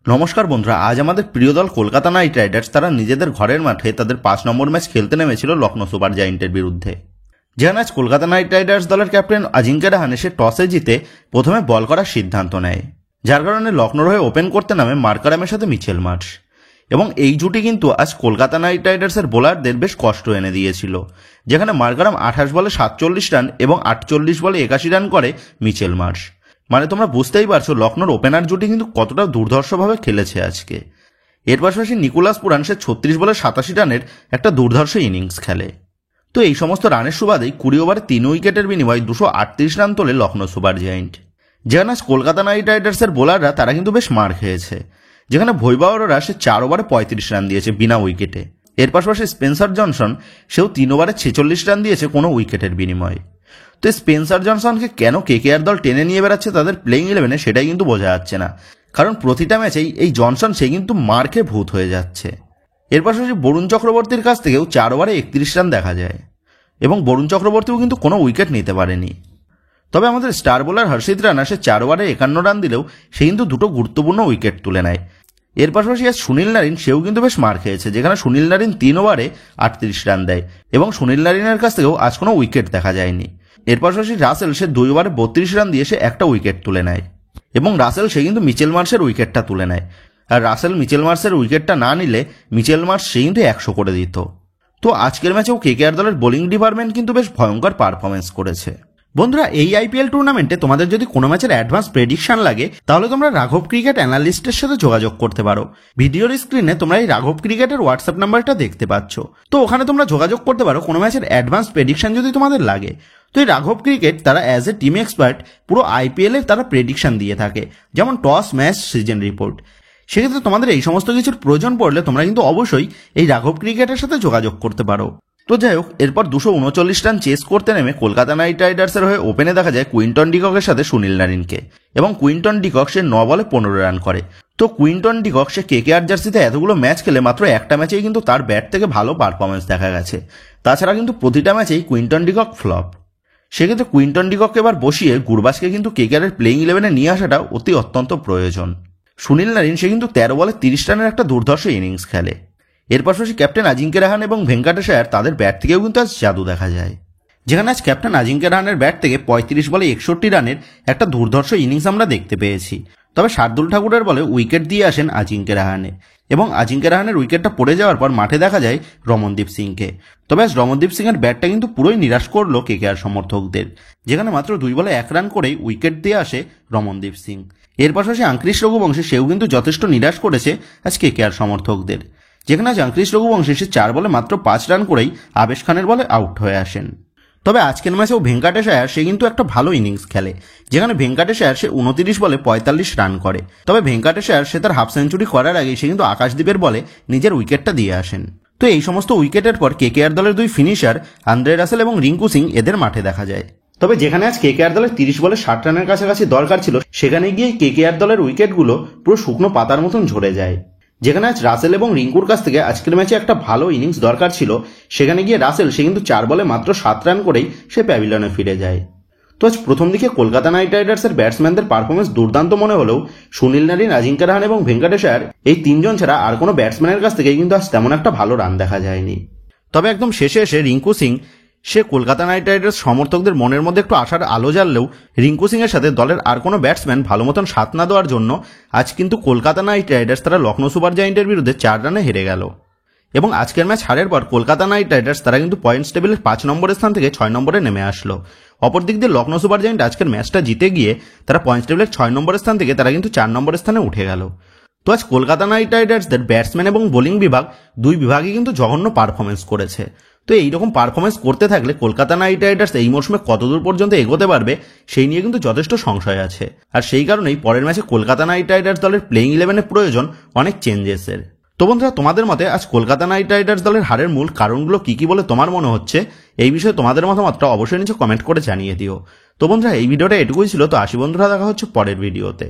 নমস্কার বন্ধুরা, আজ আমাদের প্রিয় দল কলকাতা নাইট রাইডার্স তারা নিজেদের ঘরের মাঠে তাদের 5 নম্বর ম্যাচ খেলতে নেমেছিল লখনৌ সুপার জায়েন্টের বিরুদ্ধে। যেখানে আজ কলকাতা নাইট রাইডার্স দলের ক্যাপ্টেন অজিঙ্ক্য রাহানে সে টসে জিতে প্রথমে বল করার সিদ্ধান্ত নেয়, যার কারণে লখনৌর হয়ে ওপেন করতে নামে মার্কারামের সাথে মিচেল মার্শ। এবং এই জুটি কিন্তু আজ কলকাতা নাইট রাইডার্সের বোলারদের বেশ কষ্ট এনে দিয়েছিল, যেখানে মার্কারাম 28 বলে 47 রান এবং 48 বলে 81 রান করে মিচেল মার্শ। মানে তোমরা বুঝতেই পারছো লখনৌর ওপেনার জুটি কিন্তু কতটা দুর্ধর্ষভাবে খেলেছে আজকে। এর পাশাপাশি নিকোলাস পুরান সে 36 বলে 87 রানের একটা দুর্ধর্ষ ইনিংস খেলে। তো এই সমস্ত রানের সুবাদেই 20 ওভারে 3 উইকেটের বিনিময়ে 238 রান তোলে লখনৌ সুপার জায়েন্ট। যেখানে আজ কলকাতা নাইট রাইডার্সের বোলাররা তারা কিন্তু বেশ মার খেয়েছে, যেখানে ভৈভব অরোরা সে 4 ওভারে 35 রান দিয়েছে বিনা উইকেটে। এর পাশাপাশি স্পেন্সার জনসন সেও 3 ওভারে 46 রান দিয়েছে কোনো উইকেটের বিনিময়ে। তো স্পেন্সার জনসনকে কেন কেকেআর দল টেনে নিয়ে বেড়াচ্ছে তাদের প্লেইং 11-এ সেটাই কিন্তু বোঝা যাচ্ছে না, কারণ প্রতিটা ম্যাচেই এই জনসন সে কিন্তু মার খেয়ে ভূত হয়ে যাচ্ছে। এর পাশাপাশি বরুণ চক্রবর্তীর কাছ থেকেও 4 ওভারে 31 রান দেখা যায়, এবং বরুণ চক্রবর্তীও কিন্তু কোনো উইকেট নিতে পারেনি। তবে আমাদের স্টার বোলার হর্ষিত রানা সে 4 ওভারে 51 রান দিলেও সে কিন্তু দুটো গুরুত্বপূর্ণ উইকেট তুলে নেয়। এর পাশাপাশি আজ সুনীল নারিন সেও কিন্তু বেশ মার খেয়েছে, যেখানে সুনীল নারিন 3 ওভারে 38 রান দেয়, এবং সুনীল নারিনের কাছ থেকেও আজ কোনো উইকেট দেখা যায়নি। এর পাশাপাশি রাসেল সে 2 ওভারে 32 রান দিয়ে সে একটা উইকেট তুলে নেয়, এবং রাসেল সে কিন্তু মিচেল মার্শের উইকেটটা তুলে নেয়। আর রাসেল মিচেল মার্শের উইকেটটা না নিলে মিচেল মার্শ সে কিন্তু 100 করে দিত। তো আজকের ম্যাচেও কেকেআর দলের বোলিং ডিপার্টমেন্ট কিন্তু বেশ ভয়ঙ্কর পারফরমেন্স করেছে। বন্ধুরা, এই আইপিএল টুর্নামেন্টে তোমাদের যদি কোনো ম্যাচের অ্যাডভান্স প্রেডিকশন লাগে তাহলে তোমরা রাঘব ক্রিকেট অ্যানালিস্টের সাথে যোগাযোগ করতে পারো। ভিডিওর স্ক্রিনে তোমরা এই রাঘব ক্রিকেটের হোয়াটসঅ্যাপ নাম্বারটা দেখতে পাচ্ছ। তো ওখানে তোমরা যোগাযোগ করতে পারো কোনো ম্যাচের অ্যাডভান্স প্রেডিকশন যদি তোমাদের লাগে। তো এই রাঘব ক্রিকেট তারা অ্যাজ এ টিম এক্সপার্ট পুরো আইপিএল এর তারা প্রেডিকশন দিয়ে থাকে, যেমন টস, ম্যাচ, সিজন রিপোর্ট। সেক্ষেত্রে তোমাদের এই সমস্ত কিছুর প্রয়োজন পড়লে তোমরা কিন্তু অবশ্যই এই রাঘব ক্রিকেটের সাথে যোগাযোগ করতে পারো। তো যাই হোক, এরপর 239 রান চেস করতে নেমে কলকাতা নাইট রাইডার্সের হয়ে ওপেনে দেখা যায় কুইন্টন ডিককের সাথে সুনীল নারিনকে, এবং কুইন্টন ডিকক সে 9 বলে 15 রান করে। তো কুইন্টন ডিকক সে কেকেআর জার্সিতে এতগুলো ম্যাচ খেলে মাত্র একটা ম্যাচেই কিন্তু তার ব্যাট থেকে ভালো পারফরমেন্স দেখা গেছে। তাছাড়া কিন্তু প্রতিটা ম্যাচেই কুইন্টন ডিকক ফ্লপ। সেক্ষেত্রে কুইন্টন ডিকককে এবার বসিয়ে গুরবাজকে কিন্তু কেকেআরের প্লেইং 11-এ নিয়ে আসাটা অত্যন্ত প্রয়োজন। সুনীল নারিন সে কিন্তু 13 বলে 30 রানের একটা দুর্ধর্ষ ইনিংস খেলে। এর পাশাপাশি ক্যাপ্টেন অজিঙ্ক্য রাহানে এবং ভেঙ্কটেশ আয়ার তাদের ব্যাট থেকেও কিন্তু আজ জাদু দেখা যায়, যেখানে আজ ক্যাপ্টেন অজিঙ্ক্য রাহানের ব্যাট থেকে 35 বলে 61 রানের একটা দুর্ধর্ষ ইনিংস আমরা দেখতে পেয়েছি। তবে শার্দুল ঠাকুরের বলে উইকেট দিয়ে আসেন অজিঙ্ক্য রাহানে, এবং অজিঙ্ক্য রাহানের উইকেটটা পড়ে যাওয়ার পর মাঠে দেখা যায় রমনদীপ সিংকে। তবে আজ রমনদীপ সিংয়ের ব্যাটটা কিন্তু পুরোই নিরাশ করলো কেকেআর সমর্থকদের, যেখানে মাত্র 2 বলে 1 রান করেই উইকেট দিয়ে আসে রমনদীপ সিং। এর পাশাপাশি আঙ্ক্রিশ রঘুবংশী সেও কিন্তু যথেষ্ট নিরাশ করেছে আজ কেকেআর সমর্থকদের, যেখানে আজ আঙ্ক্রিশ রঘুবংশী সে 4 বলে মাত্র 5 রান করেই আবেশ খানের বলে আউট হয়ে আসেন। তবে আজকের ম্যাচেও ভেঙ্কটেশ আয়ার সে কিন্তু একটা ভালো ইনিংস খেলে, যেখানে ভেঙ্কটেশ আয়ার সে 29 বলে 45 রান করে। তবে ভেঙ্কটেশ আয়ার সে তার হাফ সেঞ্চুরি করার আগেই সে কিন্তু আকাশদ্বীপের বলে নিজের উইকেটটা দিয়ে আসেন। তো এই সমস্ত উইকেটের পর কেকেআর দলের 2 ফিনিশার আন্দ্রে রাসেল এবং রিঙ্কু সিং এদের মাঠে দেখা যায়। তবে যেখানে আজ কেকেআর দলের 30 বলে 60 রানের কাছাকাছি দরকার ছিল, সেখানে গিয়ে কেকেআর দলের উইকেটগুলো পুরো শুকনো পাতার মতন ঝরে যায়। যেখানে আজ রাসেল এবং রিঙ্কুর কাছ থেকে আজকের ম্যাচে একটা ভালো ইনিংস দরকার ছিল, সেখানে গিয়ে রাসেল সে কিন্তু 4 বলে মাত্র 7 রান করেই সে প্যাভিলিয়নে ফিরে যায়। তো আজ প্রথম দিকে কলকাতা নাইট রাইডার্সের ব্যাটসম্যানদের পারফরমেন্স দুর্দান্ত মনে হলেও সুনীল নারিন, অজিঙ্ক্য রাহানে এবং ভেঙ্কটেশ আয়ার এই 3 জন ছাড়া আর কোনো ব্যাটসম্যানের কাছ থেকে কিন্তু আজ তেমন একটা ভালো রান দেখা যায়নি। তবে একদম শেষে এসে রিঙ্কু সিং সে কলকাতা নাইট রাইডার্স সমর্থকদের মনের মধ্যে একটু আশার আলো জ্বাললেও রিঙ্কু সিং এর সাথে দলের আর কোনো ব্যাটসম্যান ভালো মতন সাথ না দেওয়ার জন্য আজ কিন্তু কলকাতা নাইট রাইডার্স তারা লখনৌ সুপার জায়েন্টের বিরুদ্ধে 4 রানে হেরে গেল। এবং আজকের ম্যাচ হারের পর কলকাতা নাইট রাইডার্স তারা কিন্তু পয়েন্টস টেবিলের 5 নম্বরের স্থান থেকে 6 নম্বরে নেমে আসলো। অপরদিক দিয়ে লখনৌ সুপার জায়েন্ট আজকের ম্যাচটা জিতে গিয়ে তারা পয়েন্টস টেবিলের 6 নম্বরের স্থান থেকে তারা কিন্তু 4 নম্বরের স্থানে উঠে গেল। তো আজ কলকাতা নাইট রাইডার্সদের ব্যাটসম্যান এবং বোলিং বিভাগ 2 বিভাগই কিন্তু জঘন্য পারফরমেন্স করেছে। তো এইরকম পারফরমেন্স করতে থাকলে কলকাতা নাইট রাইডার্স এই মৌসুমে কতদূর পর্যন্ত এগোতে পারবে সেই নিয়ে কিন্তু যথেষ্ট সংশয় আছে। আর সেই কারণেই পরের ম্যাচে কলকাতা নাইট রাইডার্স দলের প্লেইং 11-এ প্রয়োজন অনেক চেঞ্জেসের। তো বন্ধুরা, তোমাদের মতে আজ কলকাতা নাইট রাইডার্স দলের হারের মূল কারণগুলো কি বলে তোমার মনে হচ্ছে, এই বিষয়ে তোমাদের মতামতটা অবশ্যই নিচে কমেন্ট করে জানিয়ে দিও। তো বন্ধুরা, এই ভিডিওটা এটুকুই ছিল। তো আসি বন্ধুরা, দেখা হচ্ছে পরের ভিডিওতে।